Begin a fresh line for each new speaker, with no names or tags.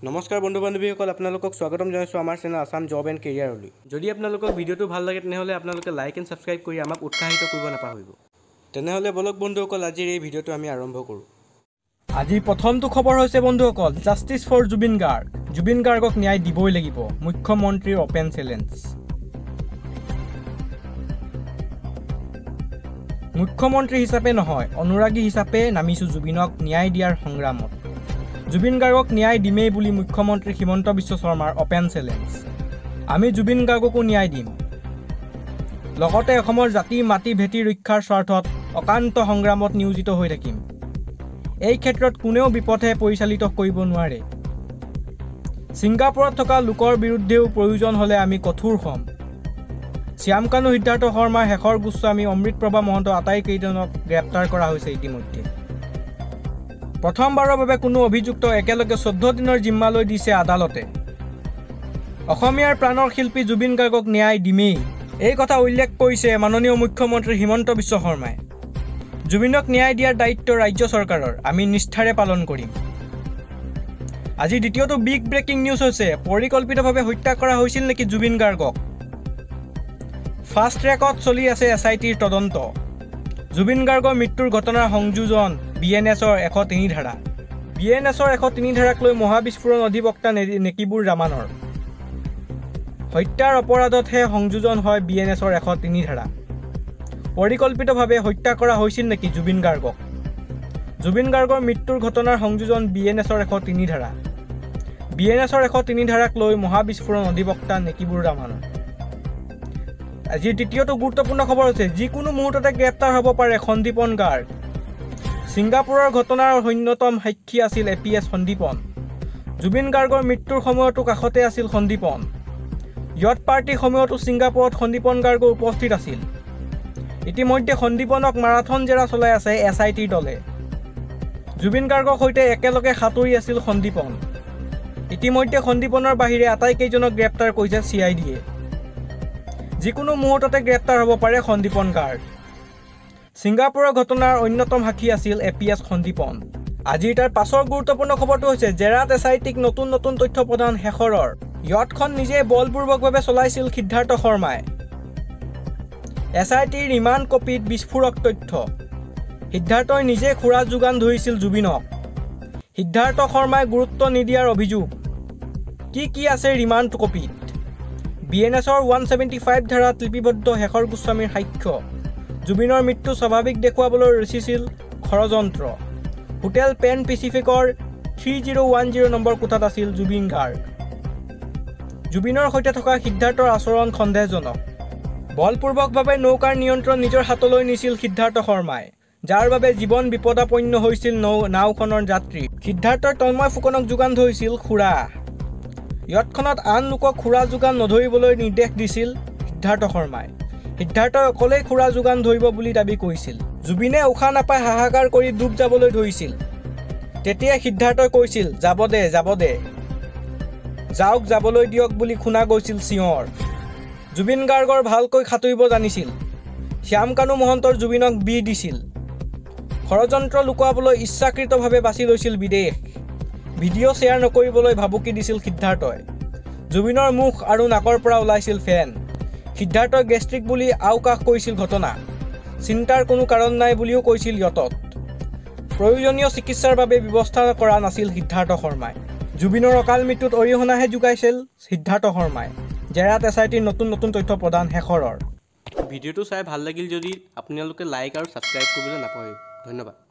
নমস্কাৰ বন্ধু বান্ধৱীসকল, আপোনালোকক স্বাগতম জনাইছোঁ আমাৰ চেনেল আসাম জব এণ্ড কেৰিয়াৰলৈ। যদি আপোনালোকক ভিডিঅ'টো ভাল লাগে তেনেহ'লে আপোনালোকে লাইক এণ্ড ছাবস্ক্ৰাইব কৰি আমাক উৎসাহিত কৰিব নাপাহৰিব। তেনেহ'লে বলক বন্ধুসকল, আজিৰ এই ভিডিঅ'টো আমি আৰম্ভ কৰোঁ।
আজি প্ৰথমটো খবৰ হৈছে বন্ধুসকল, জাষ্টিছ ফৰ জুবিন গাৰ্গ। জুবিন গাৰ্গক ন্যায় দিবই লাগিব, মুখ্যমন্ত্ৰীৰ অপেন চেলেঞ্জ। মুখ্যমন্ত্ৰী হিচাপে নহয়, অনুৰাগী হিচাপে নামিছোঁ জুবিনক ন্যায় দিয়াৰ সংগ্ৰামত। জুবিন গাৰ্গক ন্যায় দিমেই বুলি মুখ্যমন্ত্ৰী হিমন্ত বিশ্ব শৰ্মাৰ অপেন চেলেঞ্জ। আমি জুবিন গাৰ্গকো ন্যায় দিম, লগতে অসমৰ জাতি মাটি ভেটি ৰক্ষাৰ স্বাৰ্থত অকান্ত সংগ্ৰামত নিয়োজিত হৈ থাকিম। এই ক্ষেত্ৰত কোনেও বিপথে পৰিচালিত কৰিব নোৱাৰে। ছিংগাপুৰত থকা লোকৰ বিৰুদ্ধেও প্ৰয়োজন হ'লে আমি কঠোৰ হ'ম। শ্যামকানু সিদ্ধাৰ্থ শৰ্মাৰ শেষৰ গোস্বামী অমৃতপ্ৰভা মহন্ত আটাইকেইজনক গ্ৰেপ্তাৰ কৰা হৈছে ইতিমধ্যে। প্ৰথমবাৰৰ বাবে কোনো অভিযুক্ত একেলগে 14 দিনৰ জিম্মালৈ দিছে আদালতে। অসমীয়াৰ প্ৰাণৰ শিল্পী জুবিন গাৰ্গক ন্যায় দিমেই, এই কথা উল্লেখ কৰিছে মাননীয় মুখ্যমন্ত্ৰী হিমন্ত বিশ্ব শৰ্মাই। জুবিনক ন্যায় দিয়াৰ দায়িত্ব ৰাজ্য চৰকাৰৰ, আমি নিষ্ঠাৰে পালন কৰিম। আজি দ্বিতীয়টো বিগ ব্ৰেকিং নিউজ হৈছে, পৰিকল্পিতভাৱে হত্যা কৰা হৈছিল নেকি জুবিন গাৰ্গক। ফাষ্ট ট্ৰেকত চলি আছে SITৰ তদন্ত। জুবিন গাৰ্গৰ মৃত্যুৰ ঘটনাৰ সংযোজন BNSৰ 103 ধাৰা। BNSৰ 103 ধাৰাক লৈ মহাবিস্ফোৰণ অধিবক্তা নেকিবুৰ ৰামানৰ। হত্যাৰ অপৰাধতহে সংযোজন হয় BNSৰ 103 ধাৰা। পৰিকল্পিতভাৱে হত্যা কৰা হৈছিল নেকি জুবিন গাৰ্গক। জুবিন গাৰ্গৰ মৃত্যুৰ ঘটনাৰ সংযোজন BNSৰ 103 ধাৰা। BNSৰ 103 ধাৰাক লৈ মহাবিস্ফোৰণ অধিবক্তা নেকিবুৰ ৰামানৰ। আজিৰ তৃতীয়টো গুৰুত্বপূৰ্ণ খবৰ হৈছে, যিকোনো মুহূৰ্ততে গ্ৰেপ্তাৰ হ'ব পাৰে সন্দীপন গাৰ্গ। ছিংগাপুৰৰ ঘটনাৰ অন্যতম সাক্ষী আছিল APS সন্দীপন। জুবিন গাৰ্গৰ মৃত্যুৰ সময়তো কাষতে আছিল সন্দীপন। য়ট পাৰ্টিৰ সময়তো ছিংগাপুৰত সন্দীপন গাৰ্গ উপস্থিত আছিল। ইতিমধ্যে সন্দীপনক মাৰাথন জেৰা চলাই আছে SITৰ দলে। জুবিন গাৰ্গৰ সৈতে একেলগে সাঁতুৰি আছিল সন্দীপন। ইতিমধ্যে সন্দীপনৰ বাহিৰে আটাইকেইজনক গ্ৰেপ্তাৰ কৰিছে CIDয়ে। যিকোনো মুহূৰ্ততে গ্ৰেপ্তাৰ হ'ব পাৰে সন্দীপন গাৰ্গ। ছিংগাপুৰৰ ঘটনাৰ অন্যতম সাক্ষী আছিল APS সন্দীপন। আজিৰ তাৰ পাছৰ গুৰুত্বপূৰ্ণ খবৰটো হৈছে, জেৰাত SITক নতুন তথ্য প্ৰদান শেষৰৰ। য়টখন নিজে বলপূৰ্বকভাৱে চলাইছিল সিদ্ধাৰ্থ শৰ্মাই। SITৰ ৰিমাণ্ড কপিত বিস্ফোৰক তথ্য। সিদ্ধাৰ্থই নিজে খুৰা যোগান ধৰিছিল জুবিনক। সিদ্ধাৰ্থ শৰ্মাই গুৰুত্ব নিদিয়াৰ অভিযোগ। কি আছে ৰিমাণ্ড কপিত। BNSৰ 175 ধাৰাত লিপিবদ্ধ শেষৰ গোস্বামীৰ সাক্ষ্য। জুবিনৰ মৃত্যু স্বাভাৱিক দেখুৱাবলৈ ৰচিছিল ষড়যন্ত্ৰ। হোটেল পেন পেচিফিকৰ 3010 নম্বৰ কোঠাত আছিল জুবিন গাৰ্গ। জুবিনৰ সৈতে থকা সিদ্ধাৰ্থৰ আচৰণ সন্দেহজনক। বলপূৰ্বকভাৱে নৌকাৰ নিয়ন্ত্ৰণ নিজৰ হাতলৈ নিছিল সিদ্ধাৰ্থ শৰ্মাই, যাৰ বাবে জীৱন বিপদাপন্ন হৈছিল নাওখনৰ যাত্ৰী। সিদ্ধাৰ্থই তন্ময় ফুকনক যোগান ধৰিছিল খুৰা। য়টখনত আন লোকক খুৰা যোগান নধৰিবলৈ নিৰ্দেশ দিছিল সিদ্ধাৰ্থ শৰ্মাই। সিদ্ধাৰ্থই অকলেই খুৰা যোগান ধৰিব বুলি দাবী কৰিছিল। জুবিনে উশাহ নাপাই হাহাকাৰ কৰি ডুব যাবলৈ ধৰিছিল। তেতিয়াই সিদ্ধাৰ্থই কৈছিল, যাব দে যাওক, যাবলৈ দিয়ক বুলি শুনা গৈছিল চিঞৰ। জুবিন গাৰ্গৰ ভালকৈ সাঁতুৰিব জানিছিল। শ্যামকানু মহন্তৰ জুবিনক বিহ দিছিল। ষড়যন্ত্ৰ লুকুৱাবলৈ ইচ্ছাকৃতভাৱে বাছি লৈছিল বিদেশ। ভিডিঅ' শ্বেয়াৰ নকৰিবলৈ ভাবুকি দিছিল সিদ্ধাৰ্থই। জুবিনৰ মুখ আৰু নাকৰ পৰা ওলাইছিল ফেন। সিদ্ধাৰ্থই গেষ্ট্ৰিক বুলি আওকাষ কৰিছিল ঘটনা। চিন্তাৰ কোনো কাৰণ নাই বুলিও কৈছিল য়টত। প্ৰয়োজনীয় চিকিৎসাৰ বাবে ব্যৱস্থা কৰা নাছিল সিদ্ধাৰ্থ শৰ্মাই। জুবিনৰ অকাল মৃত্যুত অৰিহণাহে যোগাইছিল সিদ্ধাৰ্থ শৰ্মাই। জেৰাত SITৰ নতুন তথ্য প্ৰদান শেষৰৰ।
ভিডিঅ'টো চাই ভাল লাগিল যদি আপোনালোকে লাইক আৰু ছাবস্ক্ৰাইব কৰিবলৈ নাপাহৰিব। ধন্যবাদ।